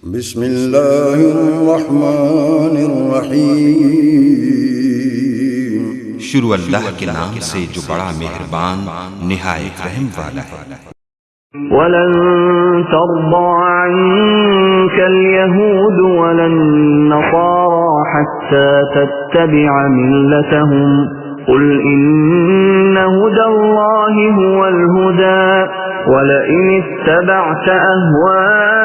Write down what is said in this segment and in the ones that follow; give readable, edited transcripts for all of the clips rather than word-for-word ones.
بسم اللہ الرحمن الرحیم، شروع اللہ کے نام سے جو بڑا مہربان نہایت رحم والا ہے۔ وَلَن تَرْضَىٰ عَنكَ الْيَهُودُ وَلَا النَّصَارَىٰ حَتَّىٰ تَتَّبِعَ مِلَّتَهُمْ قُلْ إِنَّ هُدَى اللَّهِ هُوَ الْهُدَىٰ وَلَئِنِ اتَّبَعْتَ أَهْوَاءَهُم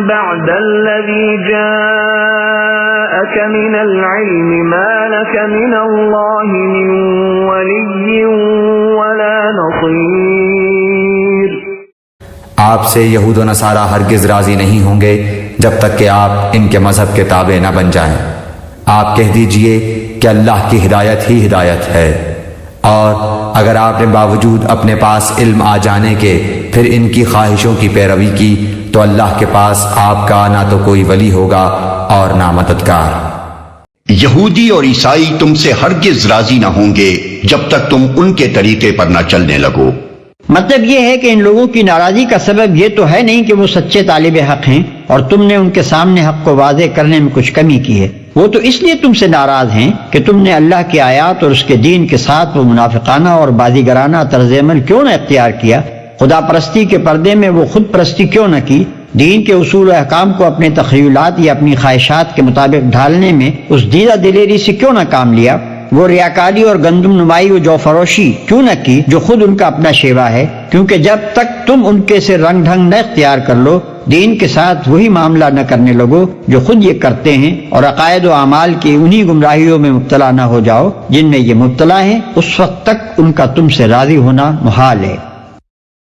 بَعْدَ الَّذِي جَاءَكَ مِنَ الْعِلْمِ مَا لَكَ مِنَ اللَّهِ مِن وَلِيٍّ وَلَا نَصِيرٍ۔ آپ سے یہود و نصارہ ہرگز راضی نہیں ہوں گے جب تک کہ آپ ان کے مذہب کے تابع نہ بن جائیں۔ آپ کہہ دیجئے کہ اللہ کی ہدایت ہی ہدایت ہے، اور اگر آپ نے باوجود اپنے پاس علم آ جانے کے پھر ان کی خواہشوں کی پیروی کی تو اللہ کے پاس آپ کا نہ تو کوئی ولی ہوگا اور نہ مددگار۔ یہودی اور عیسائی تم سے ہرگز راضی نہ ہوں گے جب تک تم ان کے طریقے پر نہ چلنے لگو۔ مطلب یہ ہے کہ ان لوگوں کی ناراضی کا سبب یہ تو ہے نہیں کہ وہ سچے طالب حق ہیں اور تم نے ان کے سامنے حق کو واضح کرنے میں کچھ کمی کی ہے، وہ تو اس لیے تم سے ناراض ہیں کہ تم نے اللہ کی آیات اور اس کے دین کے ساتھ وہ منافقانہ اور بازیگرانہ طرز عمل کیوں نہ اختیار کیا، خدا پرستی کے پردے میں وہ خود پرستی کیوں نہ کی، دین کے اصول و احکام کو اپنے تخیلات یا اپنی خواہشات کے مطابق ڈھالنے میں اس دیدہ دلیری سے کیوں نہ کام لیا، وہ ریاکاری اور گندم نمائی و جو فروشی کیوں نہ کی جو خود ان کا اپنا شیوا ہے، کیونکہ جب تک تم ان کے سے رنگ ڈھنگ نہ اختیار کر لو، دین کے ساتھ وہی معاملہ نہ کرنے لگو جو خود یہ کرتے ہیں، اور عقائد و اعمال کی انہی گمراہیوں میں مبتلا نہ ہو جاؤ جن میں یہ مبتلا ہیں، اس وقت تک ان کا تم سے راضی ہونا محال ہے۔